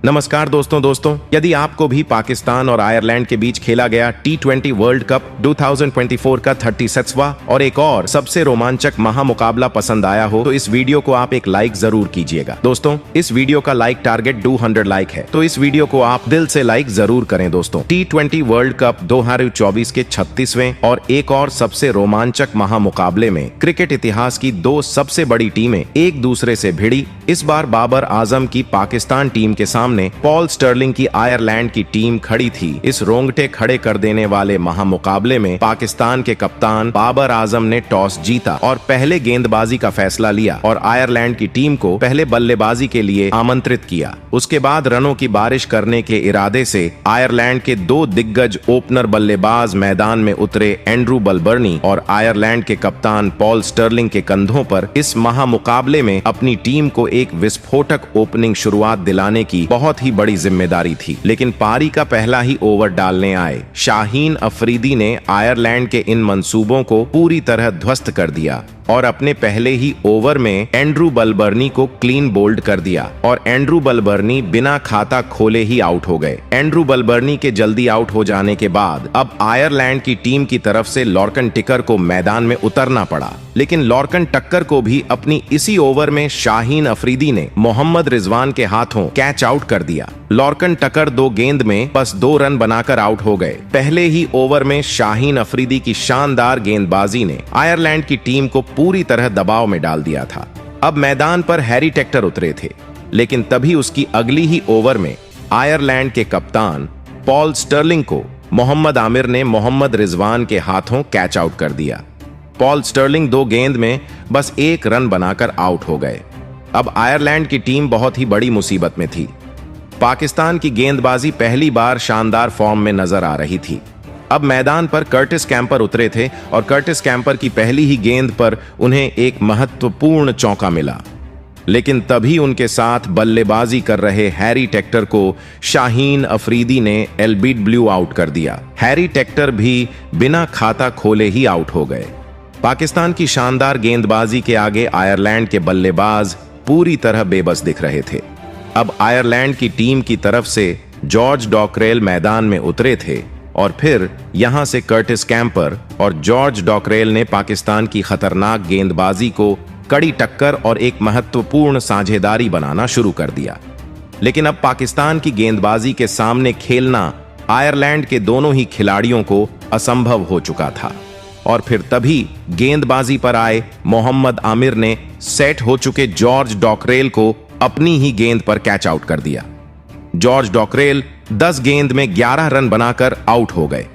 नमस्कार दोस्तों, यदि आपको भी पाकिस्तान और आयरलैंड के बीच खेला गया T20 वर्ल्ड कप 2024 का 36वां और एक और सबसे रोमांचक महामुकाबला पसंद आया हो तो इस वीडियो को आप एक लाइक जरूर कीजिएगा। दोस्तों, इस वीडियो का लाइक टारगेट 200 लाइक है, तो इस वीडियो को आप दिल से लाइक जरूर करें। दोस्तों, T20 वर्ल्ड कप 2024 के 36वें और एक और सबसे रोमांचक महामुकाबले में क्रिकेट इतिहास की दो सबसे बड़ी टीमें एक दूसरे से भिड़ी। इस बार बाबर आजम की पाकिस्तान टीम के सामने पॉल स्टर्लिंग की आयरलैंड की टीम खड़ी थी। इस रोंगटे खड़े कर देने वाले महामुकाबले में पाकिस्तान के कप्तान बाबर आजम ने टॉस जीता और पहले गेंदबाजी का फैसला लिया और आयरलैंड की टीम को पहले बल्लेबाजी के लिए आमंत्रित किया। उसके बाद रनों की बारिश करने के इरादे से आयरलैंड के दो दिग्गज ओपनर बल्लेबाज मैदान में उतरे। एंड्रू बलबर्नी और आयरलैंड के कप्तान पॉल स्टर्लिंग के कंधों पर इस महामुकाबले में अपनी टीम को एक विस्फोटक ओपनिंग शुरुआत दिलाने की बहुत ही बड़ी जिम्मेदारी थी। लेकिन पारी का पहला ही ओवर डालने आए शाहीन अफरीदी ने आयरलैंड के इन मंसूबों को पूरी तरह ध्वस्त कर दिया और अपने पहले ही ओवर में एंड्रू बलबर्नी को क्लीन बोल्ड कर दिया और एंड्रू बलबर्नी बिना खाता खोले ही आउट हो गए। एंड्रू बलबर्नी के जल्दी आउट हो जाने के बाद अब आयरलैंड की टीम की तरफ से लॉर्कन टिकर को मैदान में उतरना पड़ा। लेकिन लॉर्कन टक्कर को भी अपनी इसी ओवर में शाहीन अफरीदी ने मोहम्मद रिजवान के हाथों कैच आउट कर दिया। लॉर्कन टक्कर दो गेंद में बस 2 रन बनाकर आउट हो गए। पहले ही ओवर में शाहीन अफरीदी की शानदार गेंदबाजी ने आयरलैंड की टीम को पूरी तरह दबाव में डाल दिया था। अब मैदान पर हैरी टेक्टर उतरे थे, लेकिन तभी उसकी अगली ही ओवर में आयरलैंड के कप्तान पॉल स्टर्लिंग को मोहम्मद आमिर ने मोहम्मद रिजवान के हाथों कैच आउट कर दिया। पॉल स्टर्लिंग 2 गेंद में बस 1 रन बनाकर आउट हो गए। अब आयरलैंड की टीम बहुत ही बड़ी मुसीबत में थी। पाकिस्तान की गेंदबाजी पहली बार शानदार फॉर्म में नजर आ रही थी। अब मैदान पर कर्टिस कैंपर उतरे थे और कर्टिस कैंपर की पहली ही गेंद पर उन्हें एक महत्वपूर्ण चौका मिला। लेकिन तभी उनके साथ बल्लेबाजी कर रहे हैरी टेक्टर को शाहीन अफरीदी ने एल्बिट ब्लू आउट कर दिया। हैरी टेक्टर भी बिना खाता खोले ही आउट हो गए। पाकिस्तान की शानदार गेंदबाजी के आगे आयरलैंड के बल्लेबाज पूरी तरह बेबस दिख रहे थे। अब आयरलैंड की टीम की तरफ से जॉर्ज डॉकरेल मैदान में उतरे थे और फिर यहां से कर्टिस कैंपर और जॉर्ज डॉकरेल ने पाकिस्तान की खतरनाक गेंदबाजी को कड़ी टक्कर और एक महत्वपूर्ण साझेदारी बनाना शुरू कर दिया। लेकिन अब पाकिस्तान की गेंदबाजी के सामने खेलना आयरलैंड के दोनों ही खिलाड़ियों को असंभव हो चुका था और फिर तभी गेंदबाजी पर आए मोहम्मद आमिर ने सेट हो चुके जॉर्ज डॉकरेल को अपनी ही गेंद पर कैच आउट कर दिया। जॉर्ज डॉकरेल 10 गेंद में 11 रन बनाकर आउट हो गए।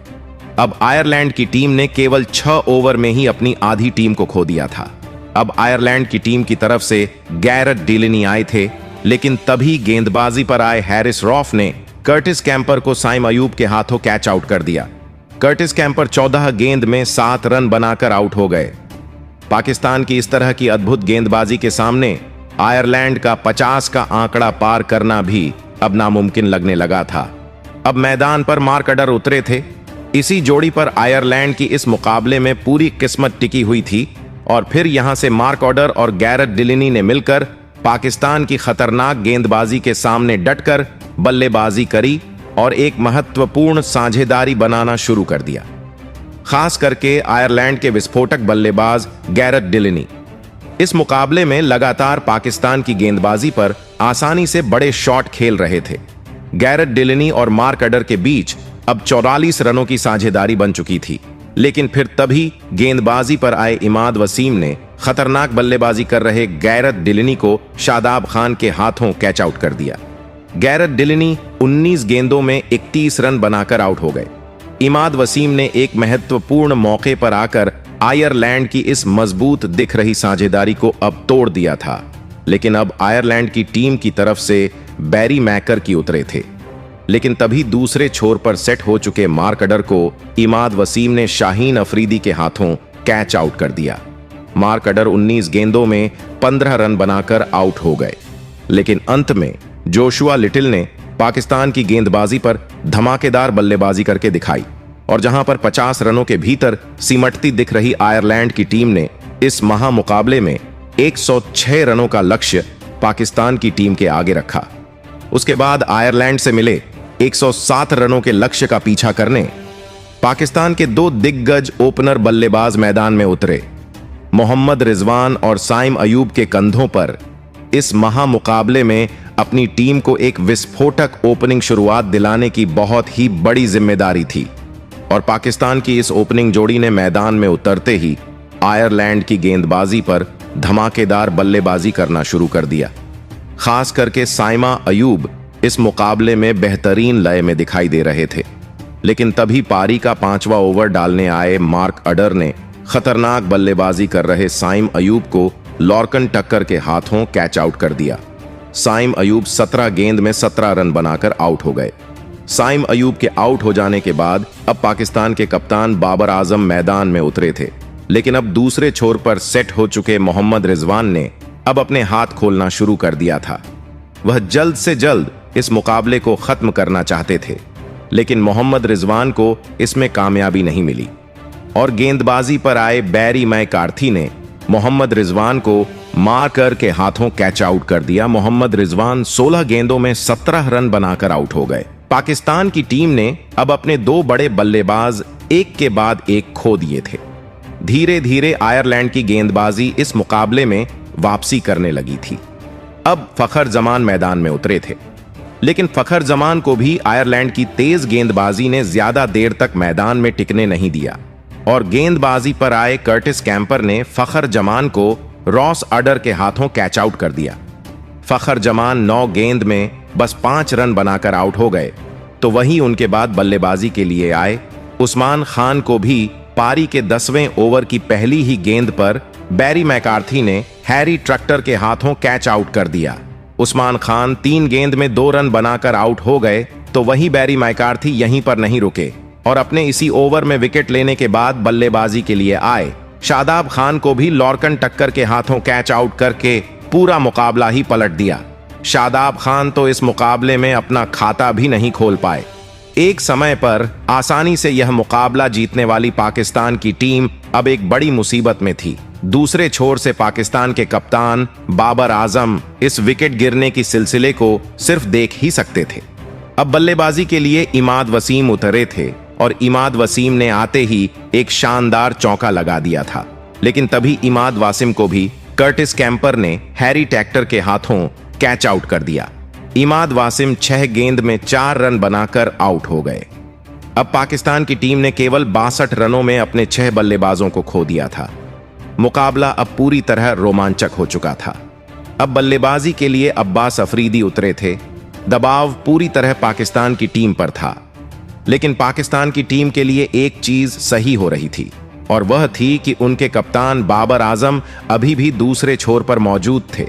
अब आयरलैंड की टीम ने केवल 6 ओवर में ही अपनी आधी टीम को खो दिया था। अब आयरलैंड की टीम की तरफ से गैरेट डिलिनी आए थे, लेकिन तभी गेंदबाजी पर आए हैरिस रॉफ ने कर्टिस कैंपर को साइम अयूब के हाथों कैच आउट कर दिया। कर्टिस कैंपर 14 गेंद में 7 रन बनाकर आउट हो गए। पाकिस्तान की इस तरह की अद्भुत गेंदबाजी के सामने आयरलैंड का 50 का आंकड़ा पार करना भी अब नामुमकिन लगने लगा था। अब मैदान पर मार्क अडर उतरे थे। इसी जोड़ी पर आयरलैंड की इस मुकाबले में पूरी किस्मत टिकी हुई थी और फिर यहां से मार्क अडर और गैरेट डिलिनी ने मिलकर पाकिस्तान की खतरनाक गेंदबाजी के सामने डटकर बल्लेबाजी करी और एक महत्वपूर्ण साझेदारी बनाना शुरू कर दिया, खास करके आयरलैंड के विस्फोटक बल्लेबाज गैरेट डिलिनी। इस मुकाबले में लगातार पाकिस्तान की गेंदबाजी पर आसानी से बड़े शॉट खेल रहे थे। गैरेट डिलिनी और मार्क अडर के बीच अब 44 रनों की साझेदारी बन चुकी थी। लेकिन फिर तभी गेंदबाजी पर आए इमाद वसीम ने खतरनाक बल्लेबाजी कर रहे गैरेट डिलिनी को शादाब खान के हाथों कैच आउट कर दिया। गैरेट डिलिनी 19 गेंदों में 31 रन बनाकर आउट हो गए। इमाद वसीम ने एक महत्वपूर्ण मौके पर आकर आयरलैंड की इस मजबूत दिख रही साझेदारी को अब तोड़ दिया था। लेकिन अब आयरलैंड की टीम की तरफ से बैरी मैकर की उतरे थे। लेकिन तभी दूसरे छोर पर सेट हो चुके मार्क अडर को इमाद वसीम ने शाहीन अफरीदी के हाथों कैच आउट कर दिया। मार्क अडर 19 गेंदों में 15 रन बनाकर आउट हो गए। लेकिन अंत में जोशुआ लिटिल ने पाकिस्तान की गेंदबाजी पर धमाकेदार बल्लेबाजी करके दिखाई और जहां पर 50 रनों के भीतर सिमटती दिख रही आयरलैंड की टीम ने इस महामुकाबले में 106 रनों का लक्ष्य पाकिस्तान की टीम के आगे रखा। उसके बाद आयरलैंड से मिले 107 रनों के लक्ष्य का पीछा करने पाकिस्तान के दो दिग्गज ओपनर बल्लेबाज मैदान में उतरे। मोहम्मद रिजवान और साइम अयूब के कंधों पर इस महामुकाबले में अपनी टीम को एक विस्फोटक ओपनिंग शुरुआत दिलाने की बहुत ही बड़ी जिम्मेदारी थी और पाकिस्तान की इस ओपनिंग जोड़ी ने मैदान में उतरते ही आयरलैंड की गेंदबाजी पर धमाकेदार बल्लेबाजी करना शुरू कर दिया। खास करके साइमा अयूब इस मुकाबले में बेहतरीन लय में दिखाई दे रहे थे, लेकिन तभी पारी का 5वां ओवर डालने आए मार्क अडर ने खतरनाक बल्लेबाजी कर रहे साइम अयूब को लॉर्कन टक्कर के हाथों कैच आउट कर दिया। साइम अयूब 17 गेंद में 17 रन बनाकर आउट हो गए। साइम अयूब के आउट हो जाने के बाद अब पाकिस्तान के कप्तान बाबर आजम मैदान में उतरे थे, लेकिन अब दूसरे छोर पर सेट हो चुके मोहम्मद रिजवान ने अब अपने हाथ खोलना शुरू कर दिया था। वह जल्द से जल्द इस मुकाबले को खत्म करना चाहते थे, लेकिन मोहम्मद रिजवान को इसमें कामयाबी नहीं मिली और गेंदबाजी पर आए बैरी मैकार्थी ने मोहम्मद रिजवान को मारकर के हाथों कैच आउट कर दिया। मोहम्मद रिजवान 16 गेंदों में 17 रन बनाकर आउट हो गए। पाकिस्तान की टीम ने अब अपने दो बड़े बल्लेबाज एक के बाद एक खो दिए थे। धीरे धीरे आयरलैंड की गेंदबाजी इस मुकाबले में वापसी करने लगी थी। अब फखर जमान मैदान में उतरे थे, लेकिन फखर जमान को भी आयरलैंड की तेज गेंदबाजी ने ज्यादा देर तक मैदान में टिकने नहीं दिया और गेंदबाजी पर आए कर्टिस कैंपर ने फखर जमान को रॉस अडर के हाथों कैच आउट कर दिया। फखर जमान 9 गेंद में बस 5 रन बनाकर आउट हो गए। तो वहीं उनके बाद बल्लेबाजी के लिए आए उस्मान खान को भी पारी के 10वें ओवर की पहली ही गेंद पर बैरी मैकार्थी ने हैरी ट्रैक्टर के हाथों कैच आउट कर दिया। उस्मान खान 3 गेंद में 2 रन बनाकर आउट हो गए। तो वहीं बैरी मैकार्थी यहीं पर नहीं रुके और अपने इसी ओवर में विकेट लेने के बाद बल्लेबाजी के लिए आए शादाब खान को भी लॉर्कन टक्कर के हाथों कैच आउट करके पूरा मुकाबला ही पलट दिया। शादाब खान तो इस मुकाबले में अपना खाता भी नहीं खोल पाए। एक समय पर आसानी से यह मुकाबला जीतने वाली पाकिस्तान की टीम अब एक बड़ी मुसीबत में थी। दूसरे छोर से पाकिस्तान के कप्तान बाबर आजम इस विकेट गिरने की सिलसिले को सिर्फ देख ही सकते थे। अब बल्लेबाजी के लिए इमाद वसीम उतरे थे और इमाद वसीम ने आते ही एक शानदार चौका लगा दिया था, लेकिन तभी इमाद वासिम को भी कर्टिस कैंपर ने हैरी ट्रैक्टर के हाथों कैच आउट कर दिया। इमाद वासिम 6 गेंद में 4 रन बनाकर आउट हो गए। अब पाकिस्तान की टीम ने केवल 62 रनों में अपने 6 बल्लेबाजों को खो दिया था। मुकाबला अब पूरी तरह रोमांचक हो चुका था। अब बल्लेबाजी के लिए अब्बास अफरीदी उतरे थे। दबाव पूरी तरह पाकिस्तान की टीम पर था, लेकिन पाकिस्तान की टीम के लिए एक चीज सही हो रही थी और वह थी कि उनके कप्तान बाबर आजम अभी भी दूसरे छोर पर मौजूद थे।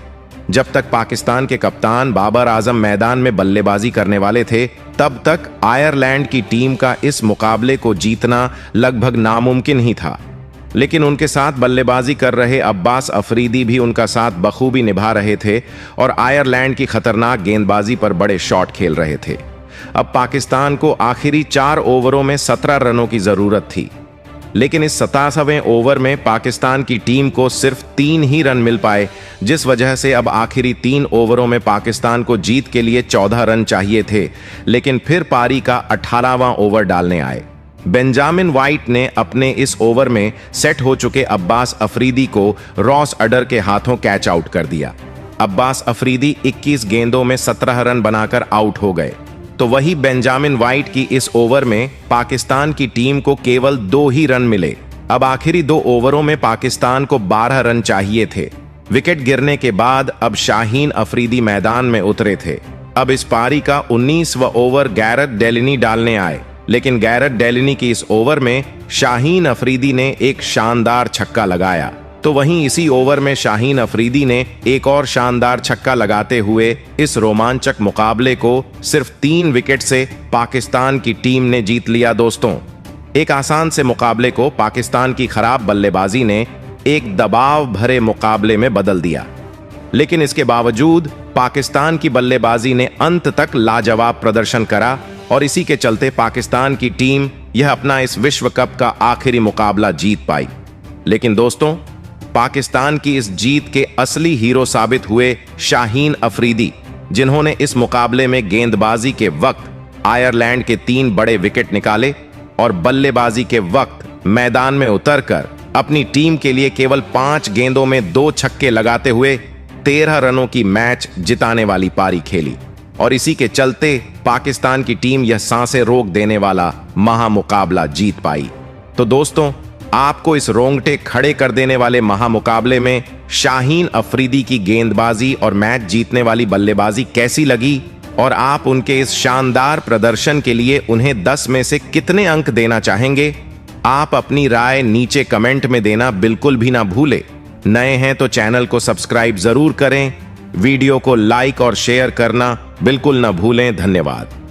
जब तक पाकिस्तान के कप्तान बाबर आजम मैदान में बल्लेबाजी करने वाले थे, तब तक आयरलैंड की टीम का इस मुकाबले को जीतना लगभग नामुमकिन ही था। लेकिन उनके साथ बल्लेबाजी कर रहे अब्बास अफरीदी भी उनका साथ बखूबी निभा रहे थे और आयरलैंड की खतरनाक गेंदबाजी पर बड़े शॉट खेल रहे थे। अब पाकिस्तान को आखिरी 4 ओवरों में 17 रनों की जरूरत थी, लेकिन इस 27वें ओवर में पाकिस्तान की टीम को सिर्फ 3 ही रन मिल पाए, जिस वजह से अब आखिरी 3 ओवरों में पाकिस्तान को जीत के लिए 14 रन चाहिए थे। लेकिन फिर पारी का 18वां ओवर डालने आए। बेंजामिन वाइट ने अपने इस ओवर में सेट हो चुके अब्बास अफरीदी को रॉस अडर के हाथों कैच आउट कर दिया। अब्बास अफरीदी 21 गेंदों में 17 रन बनाकर आउट हो गए। तो वही बेंजामिन वाइट की इस ओवर में पाकिस्तान की टीम को केवल 2 ही रन मिले। अब आखिरी 2 ओवरों में पाकिस्तान को 12 रन चाहिए थे। विकेट गिरने के बाद अब शाहीन अफरीदी मैदान में उतरे थे। अब इस पारी का 19वां ओवर गैरेट डेलिनी डालने आए, लेकिन गैरेट डेलिनी की इस ओवर में शाहीन अफरीदी ने एक शानदार छक्का लगाया। तो वहीं इसी ओवर में शाहीन अफरीदी ने एक और शानदार छक्का लगाते हुए इस रोमांचक मुकाबले को सिर्फ 3 विकेट से पाकिस्तान की टीम ने जीत लिया। दोस्तों, एक आसान से मुकाबले को पाकिस्तान की खराब बल्लेबाजी ने एक दबाव भरे मुकाबले में बदल दिया, लेकिन इसके बावजूद पाकिस्तान की बल्लेबाजी ने अंत तक लाजवाब प्रदर्शन करा और इसी के चलते पाकिस्तान की टीम यह अपना इस विश्व कप का आखिरी मुकाबला जीत पाई। लेकिन दोस्तों, पाकिस्तान की इस जीत के असली हीरो साबित हुए शाहीन अफरीदी, जिन्होंने इस मुकाबले में गेंदबाजी के वक्त आयरलैंड के 3 बड़े विकेट निकाले और बल्लेबाजी के वक्त मैदान में उतरकर अपनी टीम के लिए केवल 5 गेंदों में 2 छक्के लगाते हुए 13 रनों की मैच जिताने वाली पारी खेली और इसी के चलते पाकिस्तान की टीम यह सांसें रोक देने वाला महामुकाबला जीत पाई। तो दोस्तों, आपको इस रोंगटे खड़े कर देने वाले महामुकाबले में शाहीन अफरीदी की गेंदबाजी और मैच जीतने वाली बल्लेबाजी कैसी लगी और आप उनके इस शानदार प्रदर्शन के लिए उन्हें 10 में से कितने अंक देना चाहेंगे? आप अपनी राय नीचे कमेंट में देना बिल्कुल भी ना भूले। नए हैं तो चैनल को सब्सक्राइब जरूर करें, वीडियो को लाइक और शेयर करना बिल्कुल ना भूलें। धन्यवाद।